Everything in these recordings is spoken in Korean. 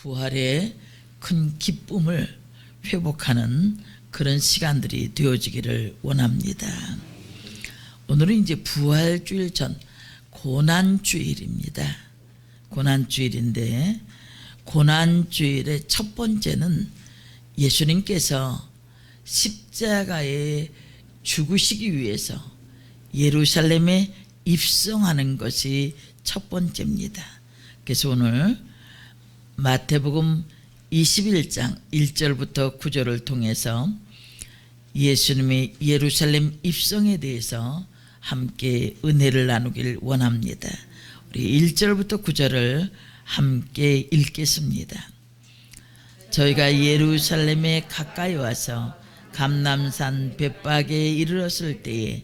부활의 큰 기쁨을 회복하는 그런 시간들이 되어지기를 원합니다. 오늘은 이제 부활주일 전 고난주일입니다. 고난주일인데, 고난주일의 첫 번째는 예수님께서 십자가에 죽으시기 위해서 예루살렘에 입성하는 것이 첫 번째입니다. 그래서 오늘 마태복음 21장 1절부터 9절을 통해서 예수님의 예루살렘 입성에 대해서 함께 은혜를 나누길 원합니다. 우리 1절부터 9절을 함께 읽겠습니다. 저희가 예루살렘에 가까이 와서 감람산 벳박에 이르렀을 때에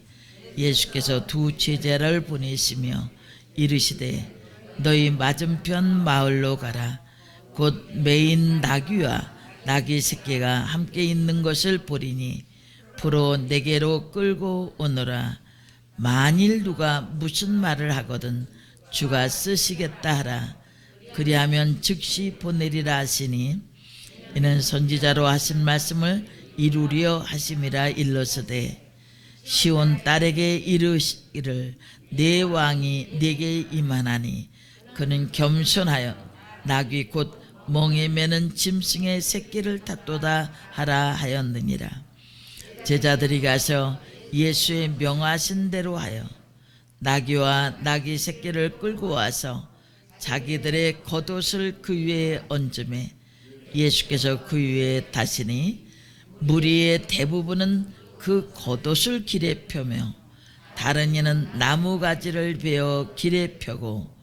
예수께서 두 제자를 보내시며 이르시되 너희 맞은편 마을로 가라. 곧 매인 나귀와 나귀 새끼가 함께 있는 것을 보리니 부러 내게로 끌고 오너라. 만일 누가 무슨 말을 하거든 주가 쓰시겠다 하라. 그리하면 즉시 보내리라 하시니 이는 선지자로 하신 말씀을 이루려 하심이라. 일러서되 시온 딸에게 이르시기를 내 왕이 내게 임하나니 그는 겸손하여 나귀 곧 멍에 매는 짐승의 새끼를 탔도다 하라 하였느니라. 제자들이 가서 예수의 명하신 대로 하여 나귀와 나귀 새끼를 끌고 와서 자기들의 겉옷을 그 위에 얹음에 예수께서 그 위에 타시니 무리의 대부분은 그 겉옷을 길에 펴며 다른 이는 나무가지를 베어 길에 펴고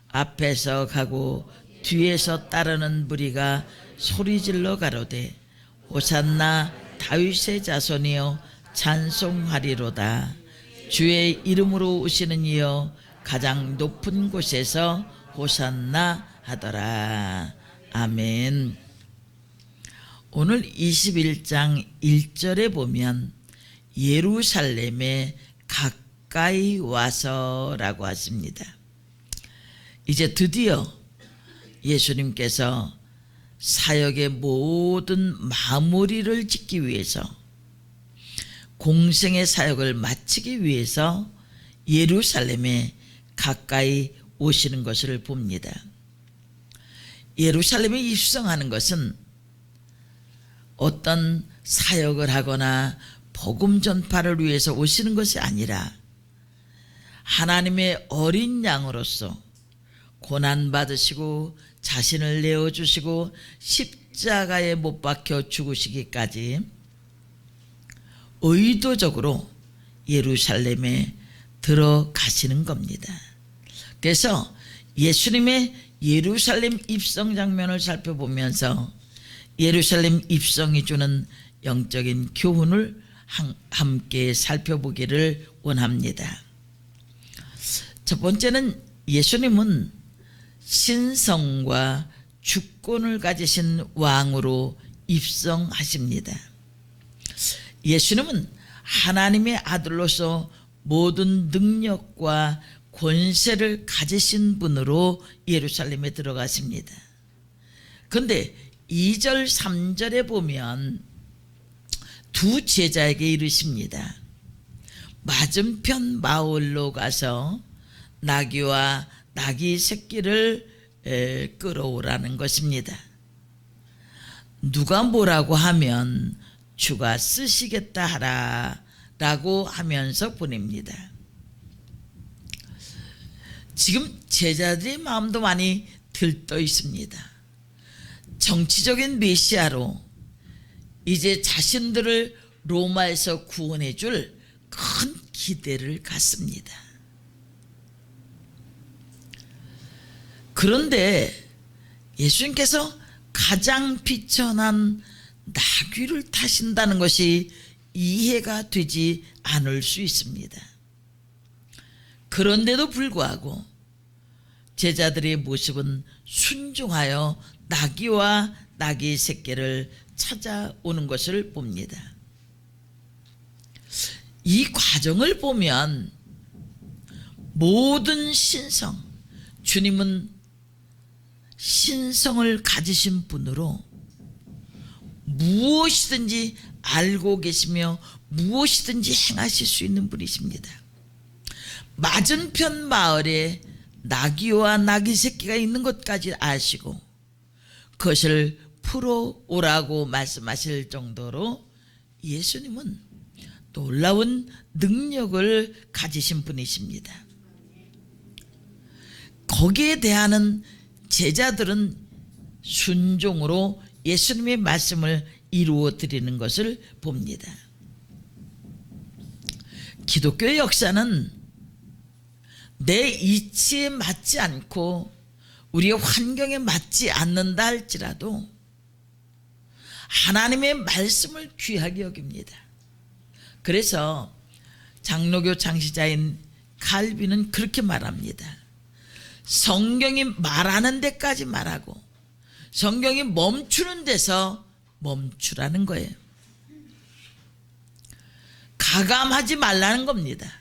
앞에서 가고 뒤에서 따르는 무리가 소리질러 가로되 호산나 다윗의 자손이여 찬송하리로다. 주의 이름으로 오시는 이여 가장 높은 곳에서 호산나 하더라. 아멘. 오늘 21장 1절에 보면 예루살렘에 가까이 와서라고 하십니다. 이제 드디어 예수님께서 사역의 모든 마무리를 짓기 위해서, 공생의 사역을 마치기 위해서 예루살렘에 가까이 오시는 것을 봅니다. 예루살렘에 입성하는 것은 어떤 사역을 하거나 복음 전파를 위해서 오시는 것이 아니라 하나님의 어린 양으로서 고난받으시고 자신을 내어주시고 십자가에 못 박혀 죽으시기까지 의도적으로 예루살렘에 들어가시는 겁니다. 그래서 예수님의 예루살렘 입성 장면을 살펴보면서 예루살렘 입성이 주는 영적인 교훈을 함께 살펴보기를 원합니다. 첫 번째는 예수님은 신성과 주권을 가지신 왕으로 입성하십니다. 예수님은 하나님의 아들로서 모든 능력과 권세를 가지신 분으로 예루살렘에 들어가십니다. 그런데 2절 3절에 보면 두 제자에게 이르십니다. 맞은편 마을로 가서 나귀와 나귀 새끼를 끌어오라는 것입니다. 누가 뭐라고 하면 주가 쓰시겠다 하라 라고 하면서 보냅니다. 지금 제자들의 마음도 많이 들떠 있습니다. 정치적인 메시아로 이제 자신들을 로마에서 구원해 줄 큰 기대를 갖습니다. 그런데 예수님께서 가장 비천한 나귀를 타신다는 것이 이해가 되지 않을 수 있습니다. 그런데도 불구하고 제자들의 모습은 순종하여 나귀와 나귀 새끼를 찾아오는 것을 봅니다. 이 과정을 보면 모든 신성, 주님은 신성을 가지신 분으로 무엇이든지 알고 계시며 무엇이든지 행하실 수 있는 분이십니다. 맞은편 마을에 나귀와 나귀 새끼가 있는 것까지 아시고 그것을 풀어오라고 말씀하실 정도로 예수님은 놀라운 능력을 가지신 분이십니다. 거기에 대하는 제자들은 순종으로 예수님의 말씀을 이루어 드리는 것을 봅니다. 기독교의 역사는 내 이치에 맞지 않고 우리의 환경에 맞지 않는다 할지라도 하나님의 말씀을 귀하게 여깁니다. 그래서 장로교 창시자인 칼빈은 그렇게 말합니다. 성경이 말하는 데까지 말하고 성경이 멈추는 데서 멈추라는 거예요. 가감하지 말라는 겁니다.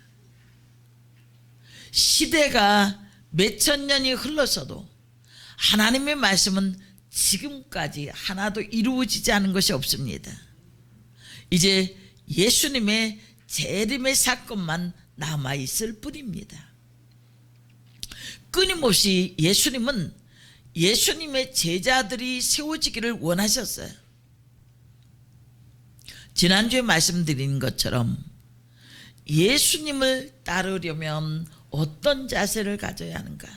시대가 몇천 년이 흘러서도 하나님의 말씀은 지금까지 하나도 이루어지지 않은 것이 없습니다. 이제 예수님의 재림의 사건만 남아있을 뿐입니다. 끊임없이 예수님은 예수님의 제자들이 세워지기를 원하셨어요. 지난주에 말씀드린 것처럼 예수님을 따르려면 어떤 자세를 가져야 하는가?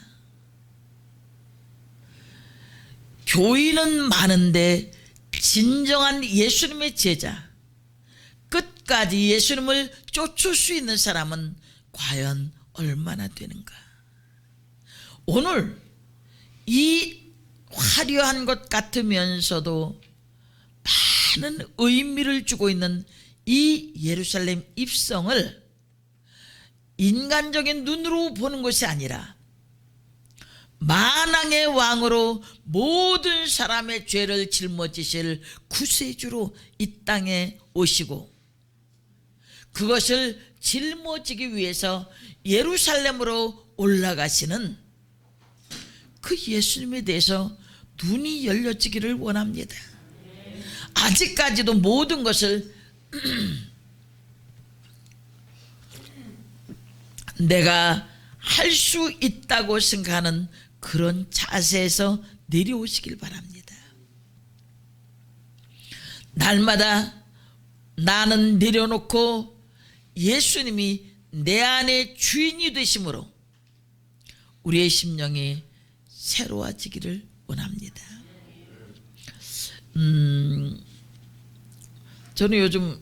교인은 많은데 진정한 예수님의 제자, 끝까지 예수님을 쫓을 수 있는 사람은 과연 얼마나 되는가? 오늘 이 화려한 것 같으면서도 많은 의미를 주고 있는 이 예루살렘 입성을 인간적인 눈으로 보는 것이 아니라 만왕의 왕으로 모든 사람의 죄를 짊어지실 구세주로 이 땅에 오시고 그것을 짊어지기 위해서 예루살렘으로 올라가시는 그 예수님에 대해서 눈이 열려지기를 원합니다. 아직까지도 모든 것을 내가 할 수 있다고 생각하는 그런 자세에서 내려오시길 바랍니다. 날마다 나는 내려놓고 예수님이 내 안에 주인이 되심으로 우리의 심령이 새로워지기를 원합니다. 저는 요즘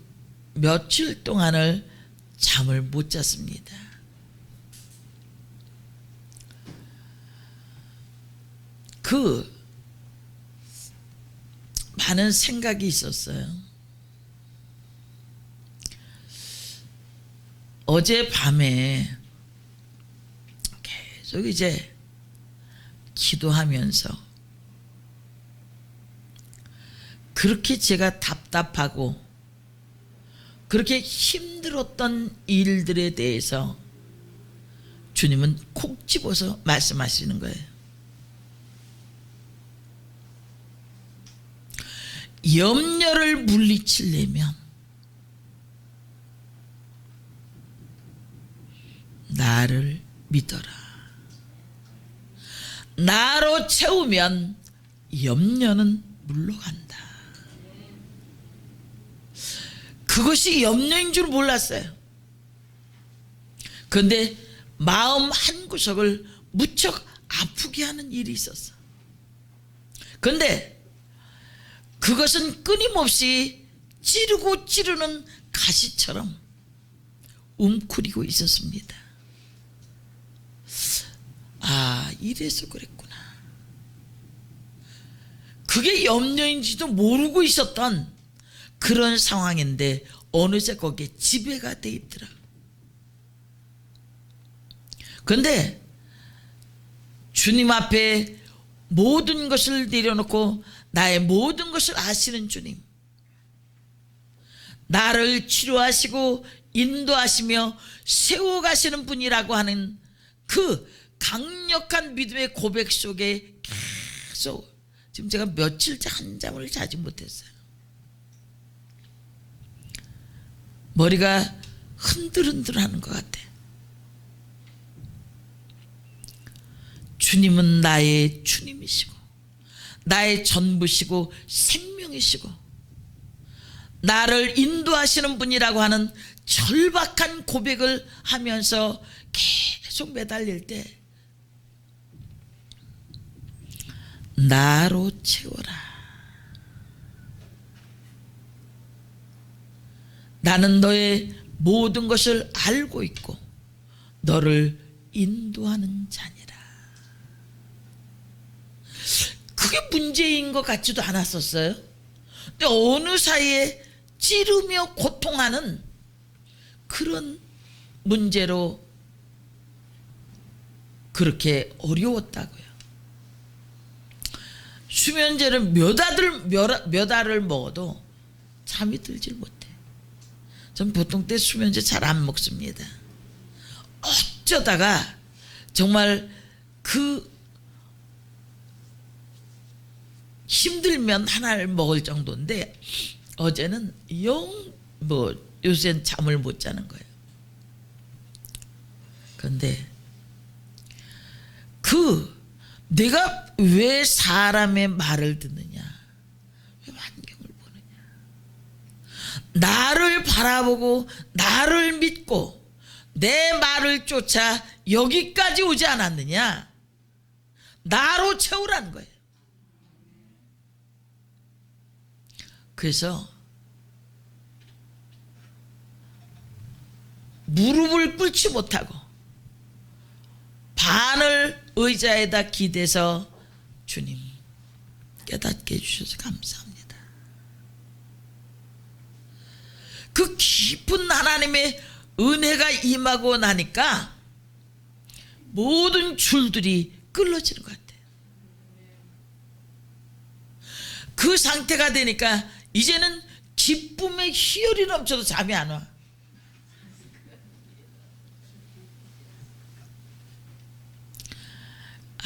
며칠 동안을 잠을 못 잤습니다. 그 많은 생각이 있었어요. 어젯밤에 계속 이제 기도하면서 그렇게 제가 답답하고 그렇게 힘들었던 일들에 대해서 주님은 콕 집어서 말씀하시는 거예요. 염려를 물리치려면 나를 믿어라. 나로 채우면 염려는 물러간다. 그것이 염려인 줄 몰랐어요. 그런데 마음 한구석을 무척 아프게 하는 일이 있었어. 그런데 그것은 끊임없이 찌르고 찌르는 가시처럼 웅크리고 있었습니다. 아, 이래서 그랬구나. 그게 염려인지도 모르고 있었던 그런 상황인데 어느새 거기에 지배가 돼 있더라. 그런데 주님 앞에 모든 것을 내려놓고 나의 모든 것을 아시는 주님, 나를 치료하시고 인도하시며 세워가시는 분이라고 하는 그 강력한 믿음의 고백 속에 계속 지금 제가 며칠째 한잠을 자지 못했어요. 머리가 흔들흔들하는 것 같아. 주님은 나의 주님이시고 나의 전부시고 생명이시고 나를 인도하시는 분이라고 하는 절박한 고백을 하면서 계속 매달릴 때 나로 채워라. 나는 너의 모든 것을 알고 있고 너를 인도하는 자니라. 그게 문제인 것 같지도 않았었어요. 근데 어느 사이에 찌르며 고통하는 그런 문제로 그렇게 어려웠다고요. 수면제를 몇 알을 먹어도 잠이 들질 못해. 전 보통 때 수면제 잘 안 먹습니다. 어쩌다가 정말 그 힘들면 하나를 먹을 정도인데 어제는 요새는 잠을 못 자는 거예요. 그런데 내가 왜 사람의 말을 듣느냐, 왜 환경을 보느냐, 나를 바라보고 나를 믿고 내 말을 쫓아 여기까지 오지 않았느냐, 나로 채우라는 거예요. 그래서 무릎을 꿇지 못하고 반을 의자에다 기대서 주님 깨닫게 해주셔서 감사합니다. 그 깊은 하나님의 은혜가 임하고 나니까 모든 줄들이 끌어지는 것 같아요. 그 상태가 되니까 이제는 기쁨의 희열이 넘쳐도 잠이 안 와.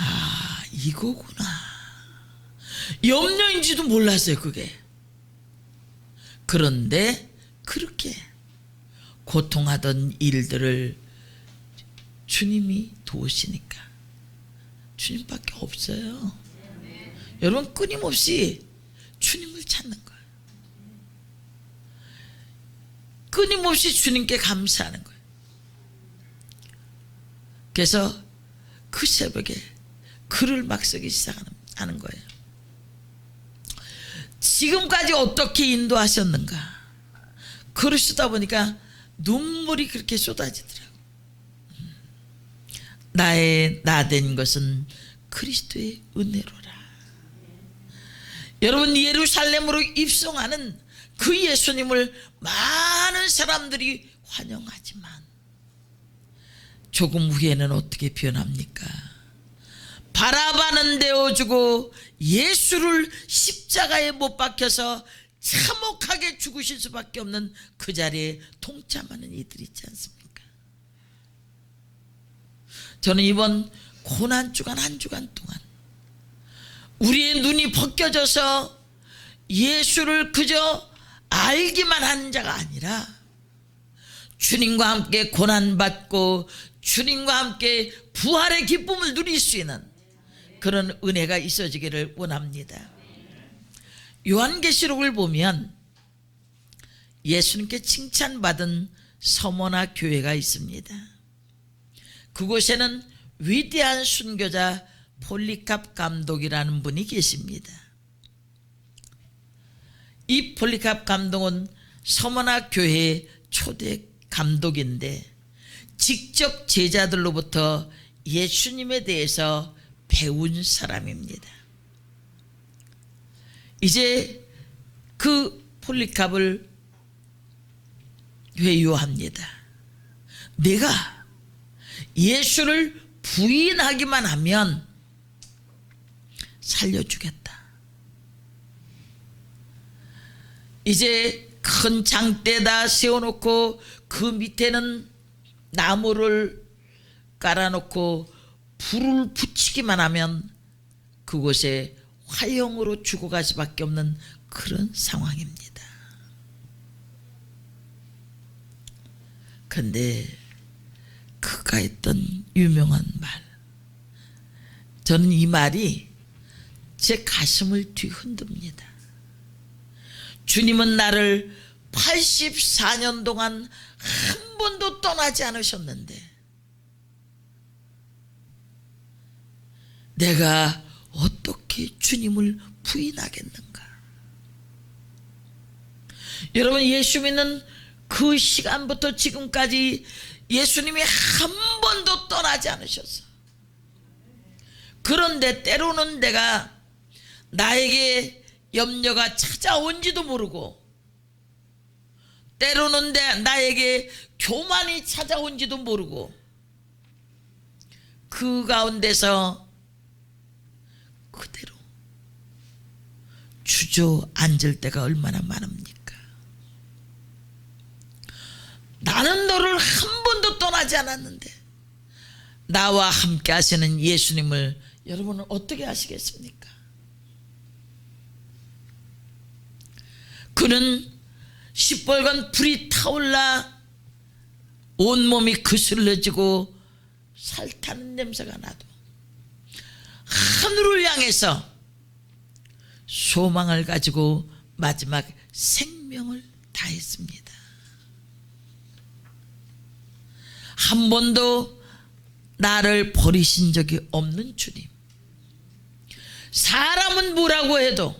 아, 이거구나. 염려인지도 몰랐어요, 그게. 그런데 그렇게 고통하던 일들을 주님이 도우시니까 주님밖에 없어요. 여러분, 끊임없이 주님을 찾는 거예요. 끊임없이 주님께 감사하는 거예요. 그래서 그 새벽에 글을 막 쓰기 시작하는 거예요. 지금까지 어떻게 인도하셨는가. 글을 쓰다 보니까 눈물이 그렇게 쏟아지더라고요. 나의 나된 것은 그리스도의 은혜로라. 여러분, 예루살렘으로 입성하는 그 예수님을 많은 사람들이 환영하지만 조금 후에는 어떻게 변합니까? 바라바는 되어주고 예수를 십자가에 못 박혀서 참혹하게 죽으실 수밖에 없는 그 자리에 동참하는 이들이 있지 않습니까? 저는 이번 고난주간 한 주간 동안 우리의 눈이 벗겨져서 예수를 그저 알기만 한 자가 아니라 주님과 함께 고난받고 주님과 함께 부활의 기쁨을 누릴 수 있는 그런 은혜가 있어지기를 원합니다. 요한계시록을 보면 예수님께 칭찬받은 서머나 교회가 있습니다. 그곳에는 위대한 순교자 폴리캅 감독이라는 분이 계십니다. 이 폴리캅 감독은 서머나 교회의 초대 감독인데 직접 제자들로부터 예수님에 대해서 배운 사람입니다. 이제 그 폴리캅을 회유합니다. 내가 예수를 부인하기만 하면 살려주겠다. 이제 큰 장대다 세워놓고 그 밑에는 나무를 깔아놓고 불을 붙이기만 하면 그곳에 화형으로 죽어갈 수밖에 없는 그런 상황입니다. 근데 그가 했던 유명한 말, 저는 이 말이 제 가슴을 뒤흔듭니다. 주님은 나를 84년 동안 한 번도 떠나지 않으셨는데 내가 어떻게 주님을 부인하겠는가? 여러분, 예수 믿는 그 시간부터 지금까지 예수님이 한 번도 떠나지 않으셨어. 그런데 때로는 내가 나에게 염려가 찾아온지도 모르고, 때로는 나에게 교만이 찾아온지도 모르고, 그 가운데서 그대로 주저앉을 때가 얼마나 많습니까? 나는 너를 한 번도 떠나지 않았는데 나와 함께 하시는 예수님을 여러분은 어떻게 아시겠습니까? 그는 시뻘건 불이 타올라 온몸이 그슬러지고 살타는 냄새가 나도 하늘을 향해서 소망을 가지고 마지막 생명을 다했습니다. 한 번도 나를 버리신 적이 없는 주님, 사람은 뭐라고 해도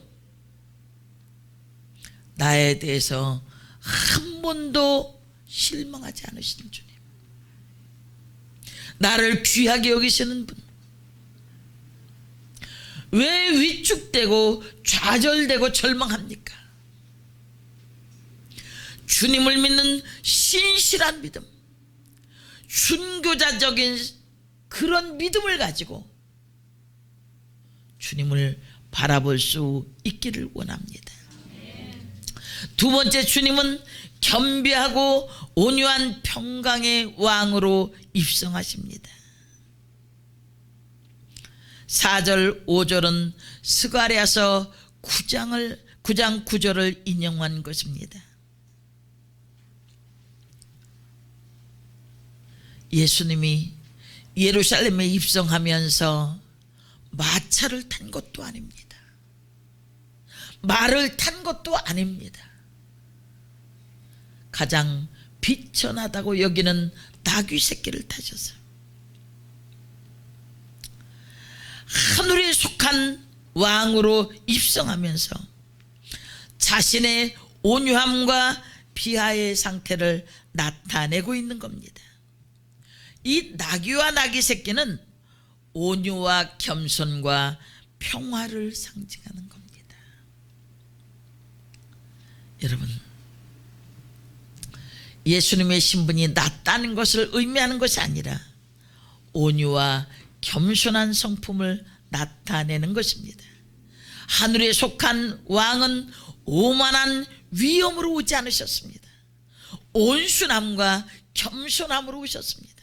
나에 대해서 한 번도 실망하지 않으신 주님, 나를 귀하게 여기시는 분, 왜 위축되고 좌절되고 절망합니까? 주님을 믿는 신실한 믿음, 순교자적인 그런 믿음을 가지고 주님을 바라볼 수 있기를 원합니다. 두 번째, 주님은 겸비하고 온유한 평강의 왕으로 입성하십니다. 4절 5절은 스가랴서 9장 9절을 인용한 것입니다. 예수님이 예루살렘에 입성하면서 마차를 탄 것도 아닙니다. 말을 탄 것도 아닙니다. 가장 비천하다고 여기는 나귀 새끼를 타셨어요. 하늘에 속한 왕으로 입성하면서 자신의 온유함과 비하의 상태를 나타내고 있는 겁니다. 이 나귀와 나귀 새끼는 온유와 겸손과 평화를 상징하는 겁니다. 여러분, 예수님의 신분이 낮다는 것을 의미하는 것이 아니라 온유와 겸손한 성품을 나타내는 것입니다. 하늘에 속한 왕은 오만한 위엄으로 오지 않으셨습니다. 온순함과 겸손함으로 오셨습니다.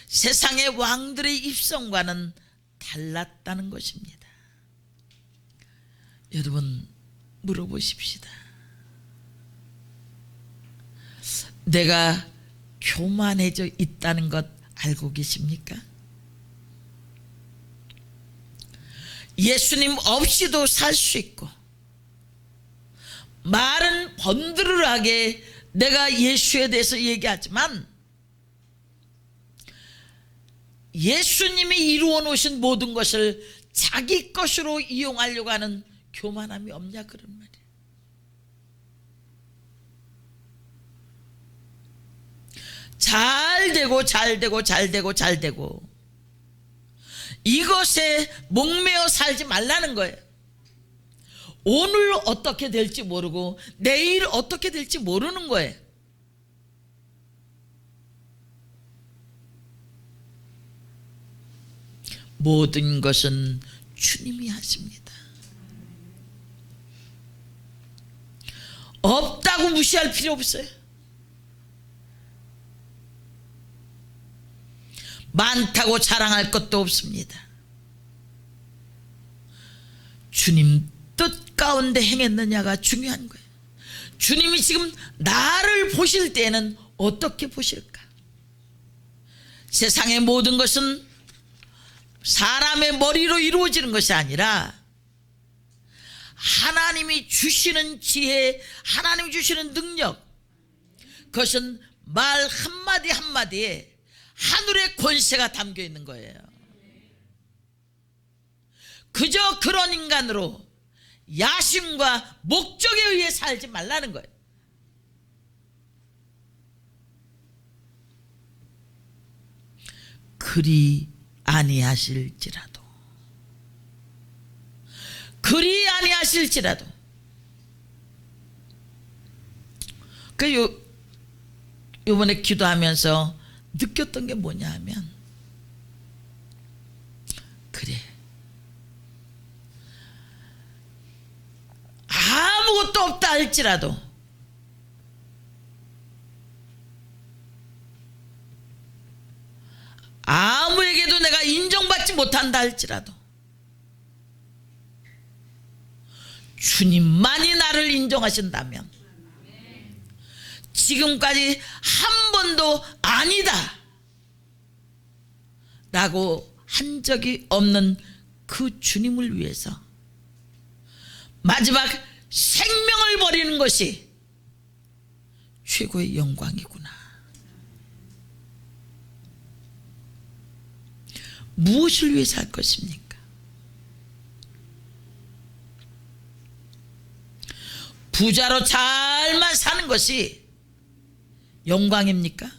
세상의 왕들의 입성과는 달랐다는 것입니다. 여러분, 물어보십시다. 내가 교만해져 있다는 것 알고 계십니까? 예수님 없이도 살 수 있고, 말은 번드르르하게 내가 예수에 대해서 얘기하지만 예수님이 이루어 놓으신 모든 것을 자기 것으로 이용하려고 하는 교만함이 없냐, 그런 말이에요. 잘 되고 이것에 목매어 살지 말라는 거예요. 오늘 어떻게 될지 모르고 내일 어떻게 될지 모르는 거예요. 모든 것은 주님이 하십니다. 없다고 무시할 필요 없어요. 많다고 자랑할 것도 없습니다. 주님 뜻 가운데 행했느냐가 중요한 거예요. 주님이 지금 나를 보실 때에는 어떻게 보실까? 세상의 모든 것은 사람의 머리로 이루어지는 것이 아니라 하나님이 주시는 지혜, 하나님이 주시는 능력, 그것은 말 한마디 한마디에 하늘의 권세가 담겨 있는 거예요. 그저 그런 인간으로 야심과 목적에 의해 살지 말라는 거예요. 그리 아니하실지라도, 그리 아니하실지라도. 요번에 기도하면서 느꼈던 게 뭐냐 하면, 그래, 아무것도 없다 할지라도 아무에게도 내가 인정받지 못한다 할지라도 주님만이 나를 인정하신다면, 지금까지 한 번도 아니다 라고 한 적이 없는 그 주님을 위해서 마지막 생명을 버리는 것이 최고의 영광이구나. 무엇을 위해서 할 것입니까? 부자로 잘만 사는 것이 영광입니까?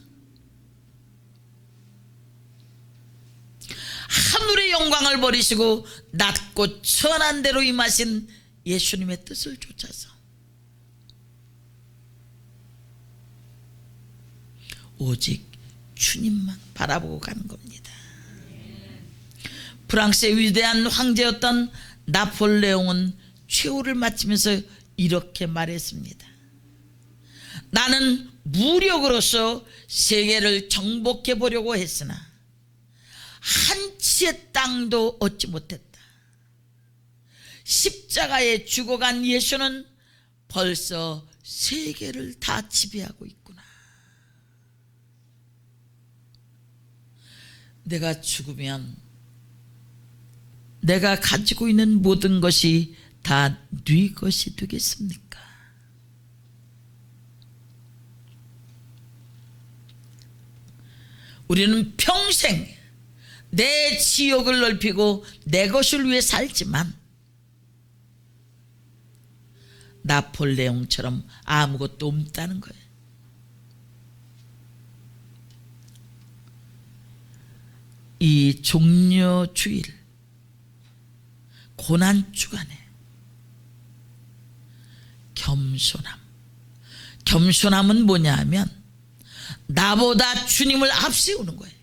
하늘의 영광을 버리시고 낮고 천한 데로 임하신 예수님의 뜻을 쫓아서 오직 주님만 바라보고 가는 겁니다. 프랑스의 위대한 황제였던 나폴레옹은 최후를 마치면서 이렇게 말했습니다. 나는 무력으로서 세계를 정복해 보려고 했으나 한 치의 땅도 얻지 못했다. 십자가에 죽어간 예수는 벌써 세계를 다 지배하고 있구나. 내가 죽으면 내가 가지고 있는 모든 것이 다 네 것이 되겠습니까? 우리는 평생 내 지욕을 넓히고 내 것을 위해 살지만 나폴레옹처럼 아무것도 없다는 거예요. 이 종려주일 고난주간에 겸손함은 뭐냐 하면 나보다 주님을 앞세우는 거예요.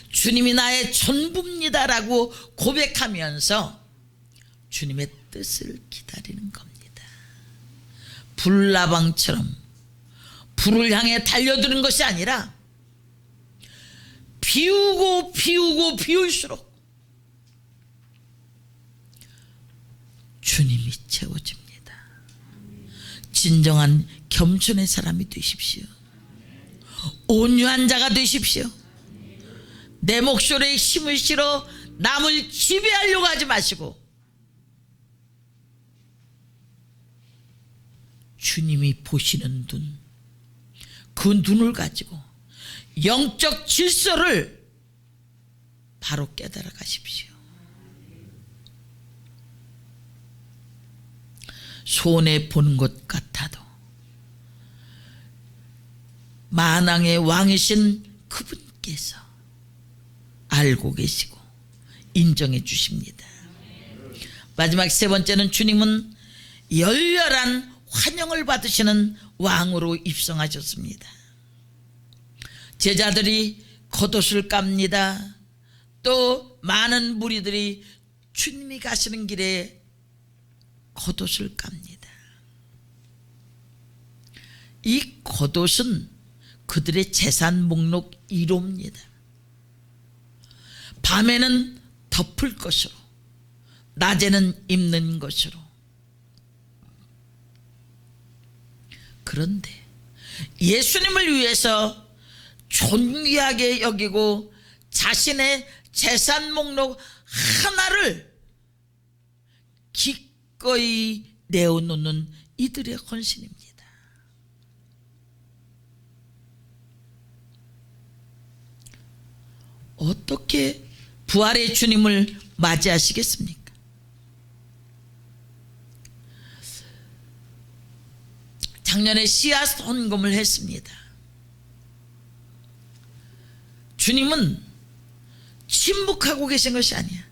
주님이 나의 전부입니다라고 고백하면서 주님의 뜻을 기다리는 겁니다. 불나방처럼 불을 향해 달려드는 것이 아니라 비우고 비울수록 주님이 채워집니다. 진정한 겸손의 사람이 되십시오. 온유한 자가 되십시오. 내 목소리에 힘을 실어 남을 지배하려고 하지 마시고 주님이 보시는 눈, 그 눈을 가지고 영적 질서를 바로 깨달아 가십시오. 손해 보는 것 같아도 만왕의 왕이신 그분께서 알고 계시고 인정해 주십니다. 마지막 세 번째는 주님은 열렬한 환영을 받으시는 왕으로 입성하셨습니다. 제자들이 겉옷을 깝니다. 또 많은 무리들이 주님이 가시는 길에 겉옷을 깝니다. 이 겉옷은 그들의 재산 목록 1호입니다. 밤에는 덮을 것으로, 낮에는 입는 것으로. 그런데 예수님을 위해서 존귀하게 여기고 자신의 재산 목록 하나를 기꺼이 내어놓는 이들의 헌신입니다. 어떻게 부활의 주님을 맞이하시겠습니까? 작년에 씨앗 헌금을 했습니다. 주님은 침묵하고 계신 것이 아니야.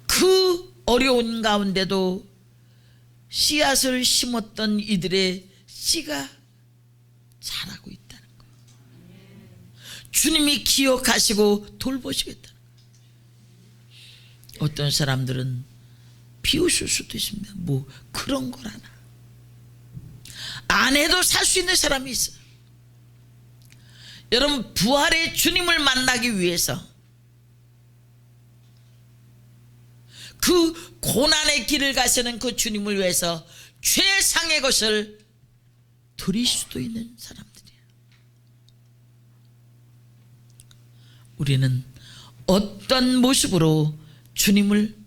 그 어려운 가운데도 씨앗을 심었던 이들의 씨가 자라고 있다는 거예요. 주님이 기억하시고 돌보시겠다는 거예요. 어떤 사람들은 비웃을 수도 있습니다. 뭐 그런 거라나. 안 해도 살 수 있는 사람이 있어요. 여러분, 부활의 주님을 만나기 위해서 그 고난의 길을 가시는 그 주님을 위해서 최상의 것을 드릴 수도 있는 사람들이에요. 우리는 어떤 모습으로 주님을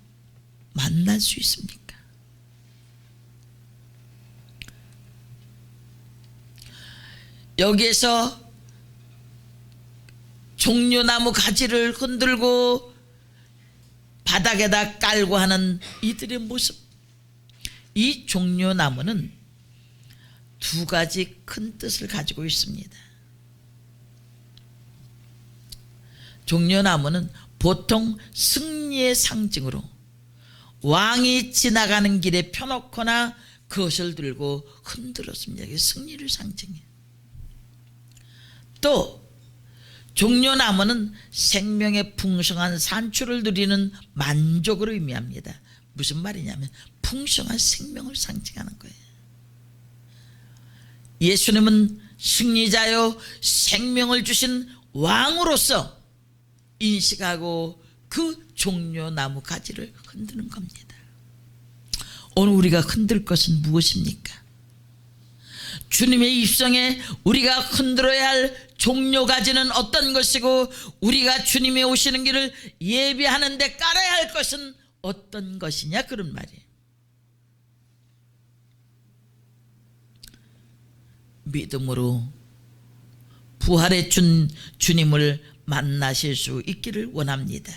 만날 수 있습니까? 여기에서 종려나무 가지를 흔들고 바닥에다 깔고 하는 이들의 모습. 이 종려나무는 두 가지 큰 뜻을 가지고 있습니다. 종려나무는 보통 승리의 상징으로 왕이 지나가는 길에 펴놓거나 그것을 들고 흔들었습니다. 이게 승리를 상징해요. 또 종려나무는 생명의 풍성한 산출을 누리는 만족을 의미합니다. 무슨 말이냐면 풍성한 생명을 상징하는 거예요. 예수님은 승리자요 생명을 주신 왕으로서 인식하고 그 종려나무 가지를 흔드는 겁니다. 오늘 우리가 흔들 것은 무엇입니까? 주님의 입성에 우리가 흔들어야 할 종려가지는 어떤 것이고, 우리가 주님이 오시는 길을 예비하는 데 깔아야 할 것은 어떤 것이냐, 그런 말이에요. 믿음으로 부활의 주님을 만나실 수 있기를 원합니다.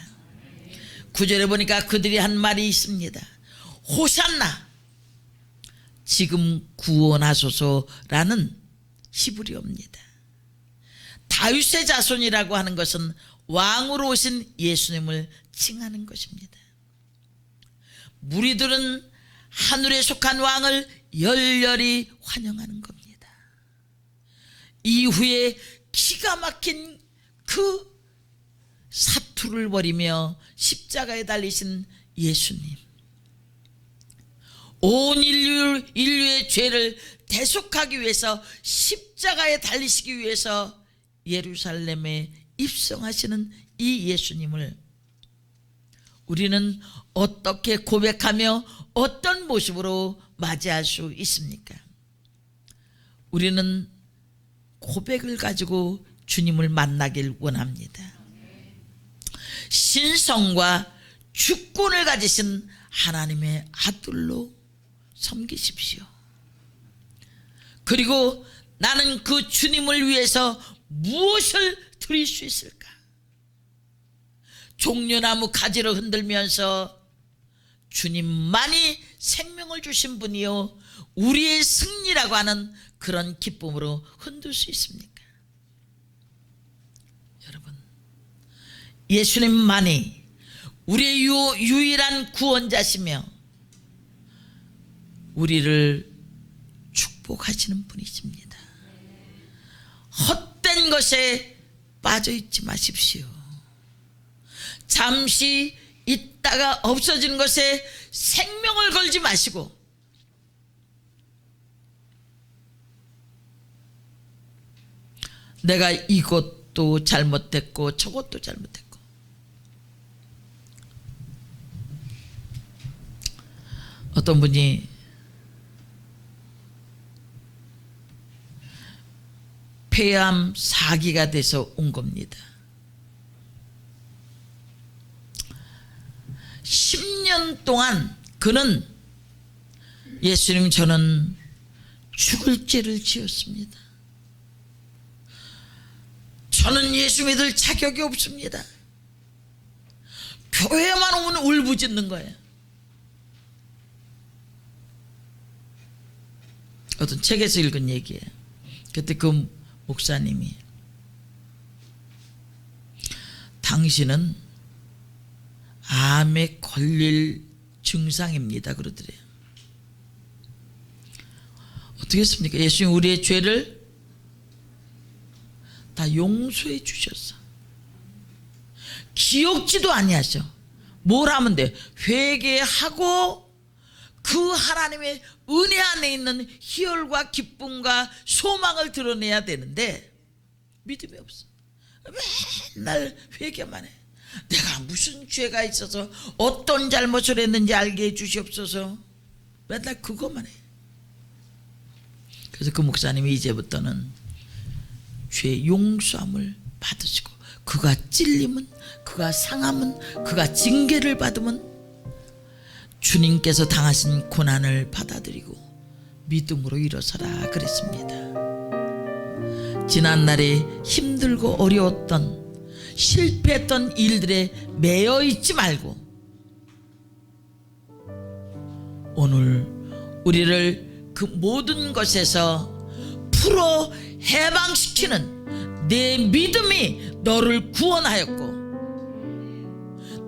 9절에 보니까 그들이 한 말이 있습니다. 호산나, 지금 구원하소서라는 히브리어입니다. 다윗의 자손이라고 하는 것은 왕으로 오신 예수님을 칭하는 것입니다. 무리들은 하늘에 속한 왕을 열렬히 환영하는 겁니다. 이후에 기가 막힌 그 사투를 벌이며 십자가에 달리신 예수님, 온 인류의 죄를 대속하기 위해서 십자가에 달리시기 위해서 예루살렘에 입성하시는 이 예수님을 우리는 어떻게 고백하며 어떤 모습으로 맞이할 수 있습니까? 우리는 고백을 가지고 주님을 만나길 원합니다. 신성과 주권을 가지신 하나님의 아들로 섬기십시오. 그리고 나는 그 주님을 위해서 무엇을 드릴 수 있을까? 종려나무 가지를 흔들면서 주님만이 생명을 주신 분이요 우리의 승리라고 하는 그런 기쁨으로 흔들 수 있습니까? 여러분, 예수님만이 우리의 유일한 구원자시며 우리를 축복하시는 분이십니다. 헛된 것에 빠져있지 마십시오. 잠시 있다가 없어지는 것에 생명을 걸지 마시고 내가 이것도 잘못됐고 저것도 잘못됐고 어떤 분이 폐암 4기가 돼서 온 겁니다. 10년 동안 그는 예수님 저는 죽을 죄를 지었습니다. 저는 예수 믿을 자격이 없습니다. 교회만 오면 울부짖는 거예요. 어떤 책에서 읽은 얘기예요. 그때 그 목사님이 당신은 암에 걸릴 증상입니다 그러더래요. 어떻게 했습니까? 예수님 우리의 죄를 다 용서해 주셨어. 기억지도 아니하셔. 뭘 하면 돼? 회개하고 그 하나님의 은혜 안에 있는 희열과 기쁨과 소망을 드러내야 되는데 믿음이 없어. 맨날 회개만 해. 내가 무슨 죄가 있어서 어떤 잘못을 했는지 알게 해 주시옵소서. 맨날 그것만 해. 그래서 그 목사님이 이제부터는 죄 용서함을 받으시고 그가 찔림은, 그가 상함은, 그가 징계를 받으면 주님께서 당하신 고난을 받아들이고 믿음으로 일어서라 그랬습니다. 지난날에 힘들고 어려웠던 실패했던 일들에 매여 있지 말고 오늘 우리를 그 모든 것에서 풀어 해방시키는 내 믿음이 너를 구원하였고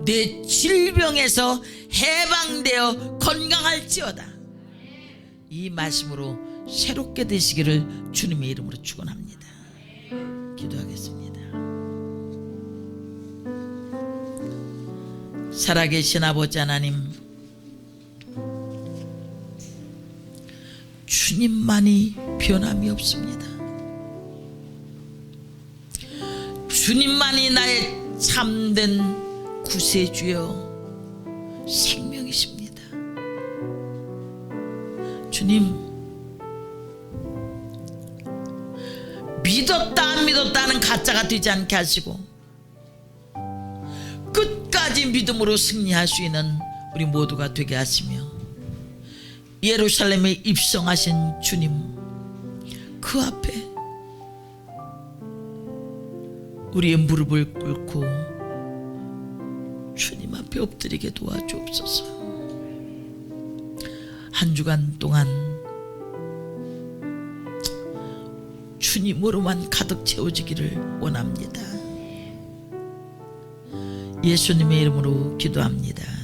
내 질병에서 해방되어 건강할지어다. 이 말씀으로 새롭게 되시기를 주님의 이름으로 축원합니다. 기도하겠습니다. 살아계신 아버지 하나님, 주님만이 변함이 없습니다. 주님만이 나의 참된 구세주여 생명이십니다. 주님, 믿었다 안 믿었다는 가짜가 되지 않게 하시고 끝까지 믿음으로 승리할 수 있는 우리 모두가 되게 하시며 예루살렘에 입성하신 주님, 그 앞에 우리의 무릎을 꿇고 주님 앞에 엎드리게 도와주옵소서. 한 주간 동안 주님으로만 가득 채워지기를 원합니다. 예수님의 이름으로 기도합니다.